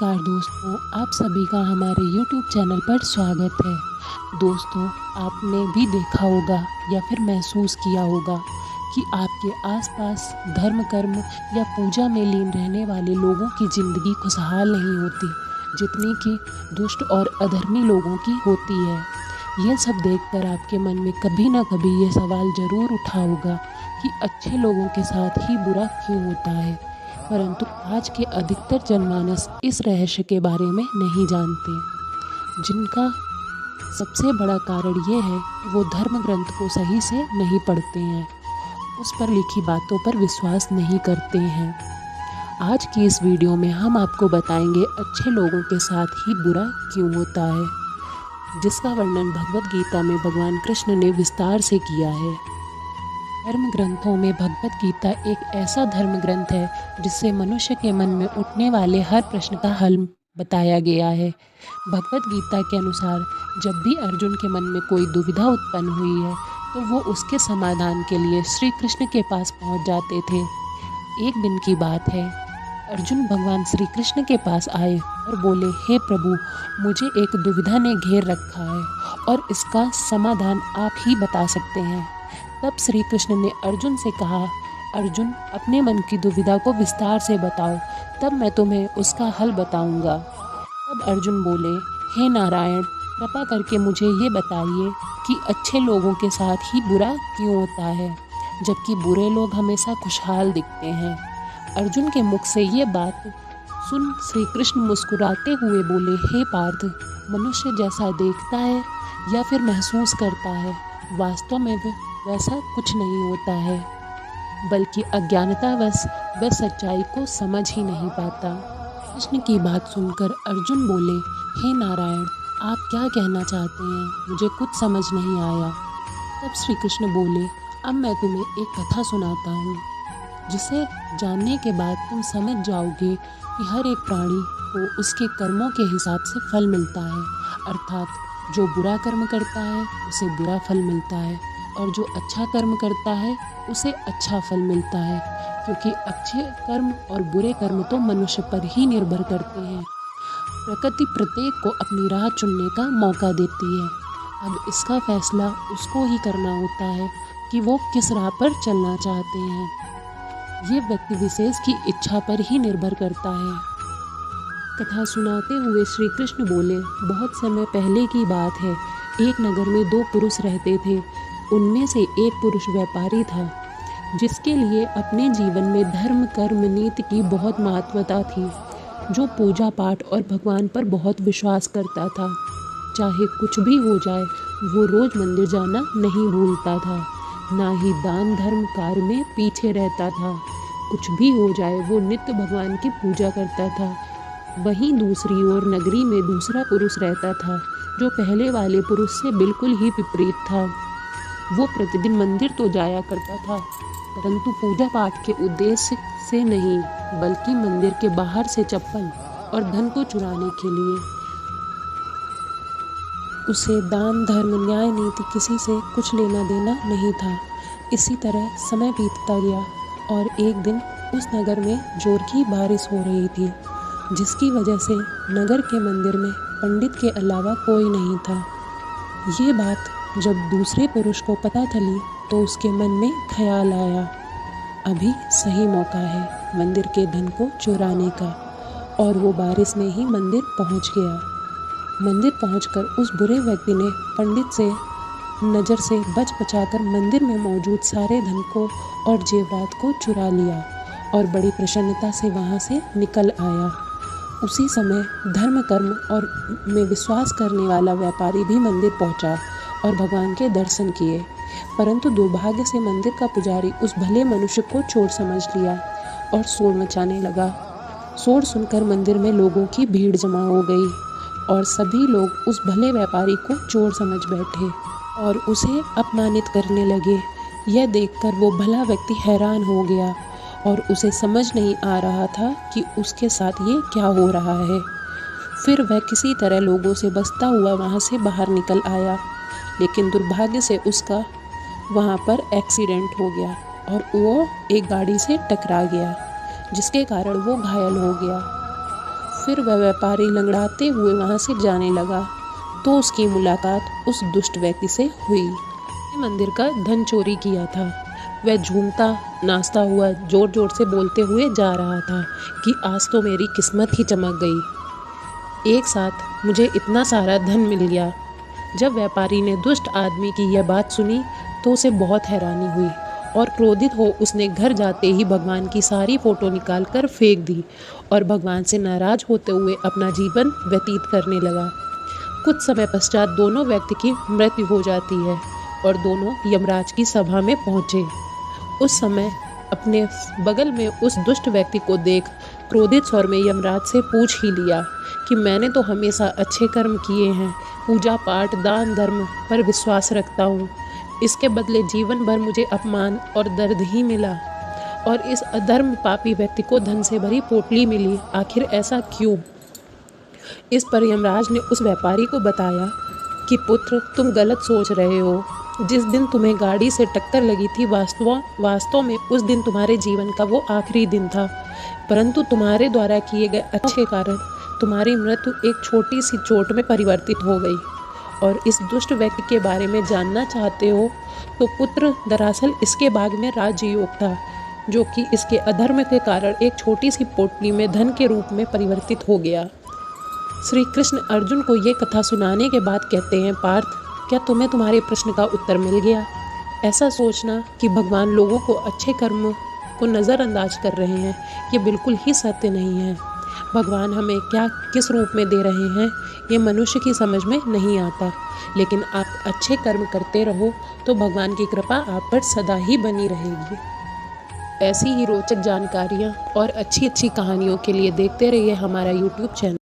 नमस्कार दोस्तों, आप सभी का हमारे YouTube चैनल पर स्वागत है। दोस्तों, आपने भी देखा होगा या फिर महसूस किया होगा कि आपके आसपास धर्म कर्म या पूजा में लीन रहने वाले लोगों की ज़िंदगी खुशहाल नहीं होती जितनी कि दुष्ट और अधर्मी लोगों की होती है। यह सब देखकर आपके मन में कभी ना कभी ये सवाल ज़रूर उठा होगा कि अच्छे लोगों के साथ ही बुरा क्यों होता है। परंतु आज के अधिकतर जनमानस इस रहस्य के बारे में नहीं जानते, जिनका सबसे बड़ा कारण ये है कि वो धर्म ग्रंथ को सही से नहीं पढ़ते हैं, उस पर लिखी बातों पर विश्वास नहीं करते हैं। आज की इस वीडियो में हम आपको बताएंगे अच्छे लोगों के साथ ही बुरा क्यों होता है, जिसका वर्णन भगवद गीता में भगवान कृष्ण ने विस्तार से किया है। धर्म ग्रंथों में भगवद गीता एक ऐसा धर्म ग्रंथ है जिससे मनुष्य के मन में उठने वाले हर प्रश्न का हल बताया गया है। भगवद गीता के अनुसार जब भी अर्जुन के मन में कोई दुविधा उत्पन्न हुई है तो वो उसके समाधान के लिए श्री कृष्ण के पास पहुंच जाते थे। एक दिन की बात है, अर्जुन भगवान श्री कृष्ण के पास आए और बोले, हे प्रभु, मुझे एक दुविधा ने घेर रखा है और इसका समाधान आप ही बता सकते हैं। तब श्री कृष्ण ने अर्जुन से कहा, अर्जुन, अपने मन की दुविधा को विस्तार से बताओ, तब मैं तुम्हें उसका हल बताऊंगा। तब अर्जुन बोले, हे नारायण, कृपा करके मुझे ये बताइए कि अच्छे लोगों के साथ ही बुरा क्यों होता है, जबकि बुरे लोग हमेशा खुशहाल दिखते हैं। अर्जुन के मुख से ये बात सुन श्री कृष्ण मुस्कुराते हुए बोले, हे पार्थ, मनुष्य जैसा देखता है या फिर महसूस करता है, वास्तव में वैसा कुछ नहीं होता है, बल्कि अज्ञानतावश वह सच्चाई को समझ ही नहीं पाता। कृष्ण की बात सुनकर अर्जुन बोले, हे नारायण, आप क्या कहना चाहते हैं, मुझे कुछ समझ नहीं आया। तब श्री कृष्ण बोले, अब मैं तुम्हें एक कथा सुनाता हूँ, जिसे जानने के बाद तुम समझ जाओगे कि हर एक प्राणी को उसके कर्मों के हिसाब से फल मिलता है। अर्थात जो बुरा कर्म करता है उसे बुरा फल मिलता है और जो अच्छा कर्म करता है उसे अच्छा फल मिलता है, क्योंकि अच्छे कर्म और बुरे कर्म तो मनुष्य पर ही निर्भर करते हैं। प्रकृति प्रत्येक को अपनी राह चुनने का मौका देती है। अब इसका फैसला उसको ही करना होता है कि वो किस राह पर चलना चाहते हैं। ये व्यक्ति विशेष की इच्छा पर ही निर्भर करता है। कथा सुनाते हुए श्री कृष्ण बोले, बहुत समय पहले की बात है, एक नगर में दो पुरुष रहते थे। उनमें से एक पुरुष व्यापारी था, जिसके लिए अपने जीवन में धर्म कर्म नीति की बहुत महत्वता थी, जो पूजा पाठ और भगवान पर बहुत विश्वास करता था। चाहे कुछ भी हो जाए, वो रोज मंदिर जाना नहीं भूलता था, ना ही दान धर्म कार्य में पीछे रहता था। कुछ भी हो जाए, वो नित्य भगवान की पूजा करता था। वहीं दूसरी ओर नगरी में दूसरा पुरुष रहता था, जो पहले वाले पुरुष से बिल्कुल ही विपरीत था। वो प्रतिदिन मंदिर तो जाया करता था, परंतु पूजा पाठ के उद्देश्य से नहीं, बल्कि मंदिर के बाहर से चप्पल और धन को चुराने के लिए। उसे दान धर्म न्याय नीति किसी से कुछ लेना देना नहीं था। इसी तरह समय बीतता गया और एक दिन उस नगर में जोर की बारिश हो रही थी, जिसकी वजह से नगर के मंदिर में पंडित के अलावा कोई नहीं था। ये बात जब दूसरे पुरुष को पता चली तो उसके मन में ख्याल आया, अभी सही मौका है मंदिर के धन को चुराने का, और वो बारिश में ही मंदिर पहुंच गया। मंदिर पहुंचकर उस बुरे व्यक्ति ने पंडित से नज़र से बच बचाकर मंदिर में मौजूद सारे धन को और जेवरात को चुरा लिया और बड़ी प्रसन्नता से वहां से निकल आया। उसी समय धर्म कर्म और में विश्वास करने वाला व्यापारी भी मंदिर पहुंचा और भगवान के दर्शन किए, परंतु दुर्भाग्य से मंदिर का पुजारी उस भले मनुष्य को चोर समझ लिया और शोर मचाने लगा। शोर सुनकर मंदिर में लोगों की भीड़ जमा हो गई और सभी लोग उस भले व्यापारी को चोर समझ बैठे और उसे अपमानित करने लगे। यह देखकर वो भला व्यक्ति हैरान हो गया और उसे समझ नहीं आ रहा था कि उसके साथ ये क्या हो रहा है। फिर वह किसी तरह लोगों से बचता हुआ वहाँ से बाहर निकल आया, लेकिन दुर्भाग्य से उसका वहाँ पर एक्सीडेंट हो गया और वो एक गाड़ी से टकरा गया, जिसके कारण वो घायल हो गया। फिर वह व्यापारी लंगड़ाते हुए वहाँ से जाने लगा तो उसकी मुलाकात उस दुष्ट व्यक्ति से हुई। मंदिर का धन चोरी किया था। वह झूमता नाचता हुआ जोर जोर से बोलते हुए जा रहा था कि आज तो मेरी किस्मत ही चमक गई, एक साथ मुझे इतना सारा धन मिल गया। जब व्यापारी ने दुष्ट आदमी की यह बात सुनी तो उसे बहुत हैरानी हुई और क्रोधित हो उसने घर जाते ही भगवान की सारी फोटो निकाल कर फेंक दी और भगवान से नाराज होते हुए अपना जीवन व्यतीत करने लगा। कुछ समय पश्चात दोनों व्यक्ति की मृत्यु हो जाती है और दोनों यमराज की सभा में पहुंचे। उस समय अपने बगल में उस दुष्ट व्यक्ति को देख क्रोधित स्वर में यमराज से पूछ ही लिया कि मैंने तो हमेशा अच्छे कर्म किए हैं, पूजा पाठ दान धर्म पर विश्वास रखता हूँ, इसके बदले जीवन भर मुझे अपमान और दर्द ही मिला और इस अधर्म पापी व्यक्ति को धन से भरी पोटली मिली, आखिर ऐसा क्यों? इस पर यमराज ने उस व्यापारी को बताया कि पुत्र, तुम गलत सोच रहे हो। जिस दिन तुम्हें गाड़ी से टक्कर लगी थी वास्तव में उस दिन तुम्हारे जीवन का वो आखिरी दिन था, परंतु तुम्हारे द्वारा किए गए अच्छे कारण तुम्हारी मृत्यु एक छोटी सी चोट में परिवर्तित हो गई। और इस दुष्ट व्यक्ति के बारे में जानना चाहते हो तो पुत्र, दरअसल इसके भाग्य में राजयोग था जो कि इसके अधर्म के कारण एक छोटी सी पोटली में धन के रूप में परिवर्तित हो गया। श्री कृष्ण अर्जुन को ये कथा सुनाने के बाद कहते हैं, पार्थ, क्या तुम्हें तुम्हारे प्रश्न का उत्तर मिल गया? ऐसा सोचना कि भगवान लोगों को अच्छे कर्म को नज़रअंदाज कर रहे हैं, ये बिल्कुल ही सत्य नहीं है। भगवान हमें क्या किस रूप में दे रहे हैं ये मनुष्य की समझ में नहीं आता, लेकिन आप अच्छे कर्म करते रहो तो भगवान की कृपा आप पर सदा ही बनी रहेगी। ऐसी ही रोचक जानकारियाँ और अच्छी अच्छी कहानियों के लिए देखते रहिए हमारा YouTube चैनल।